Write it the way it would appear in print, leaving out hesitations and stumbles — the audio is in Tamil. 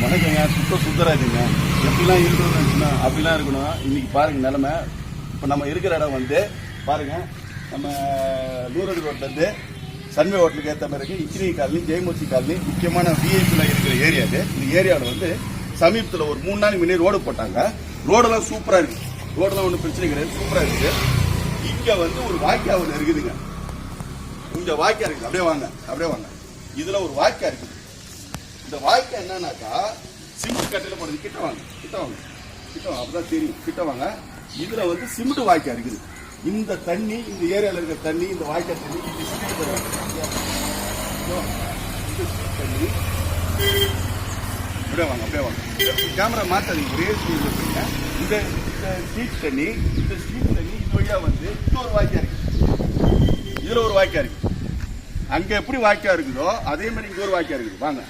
வணக்கங்க. சுத்தராஜுங்க. எப்படிலாம் இருக்கணும்னு அப்படிலாம் இருக்கணும். இன்னைக்கு பாருங்க நிலைமை. இப்போ நம்ம இருக்கிற இடம் வந்து பாருங்க, நம்ம நூறடி ரோட்லேருந்து சன்வே ஹோட்டலுக்கு ஏற்ற மாதிரி இருக்கு. இன்ஜினியரிங் காலனி, ஜெயமூர்த்தி காலனி, முக்கியமான விஐபியில் இருக்கிற ஏரியா இது. இந்த ஏரியாவில் வந்து சமீபத்தில் ஒரு 3 நாள் முன்னாடி ரோடு போட்டாங்க. ரோடெல்லாம் சூப்பராக இருக்கு. ரோடெல்லாம் ஒன்றும் பிரச்சனை கிடையாது, சூப்பராக இருக்கு. இங்கே வந்து ஒரு வாய்க்கா ஒன்று இருக்குதுங்க. இங்கே வாய்க்கா இருக்குது. அப்படியே வாங்க. இதில் ஒரு வாய்க்கா இருக்குது. இந்த வாய்க்கா என்னன்னாக்கா சிமெண்ட் கட்டையில் போடுறது. கிட்ட வாங்க அப்பதான் தெரியும். கிட்ட வாங்க. இதுல வந்து சிமெண்ட் வாய்க்கா இருக்குது. இந்த தண்ணி, இந்த ஏரியாவில் இருக்கிற தண்ணி, இந்த வாய்க்கா தண்ணி, தண்ணி அப்படியே வாங்க. கேமரா மாத்தாதீங்க, ஒரே ஸ்பீட்ல இருக்கீங்க. இந்த ஸ்ட்ரீட் தண்ணி, இது வழியா வந்து இன்னொரு வாய்க்கா இருக்கு. இதுல ஒரு வாய்க்கா இருக்கு. அங்க எப்படி வாய்க்கா இருக்குதோ அதே மாதிரி இங்க ஒரு வாய்க்கா இருக்குது. வாங்க.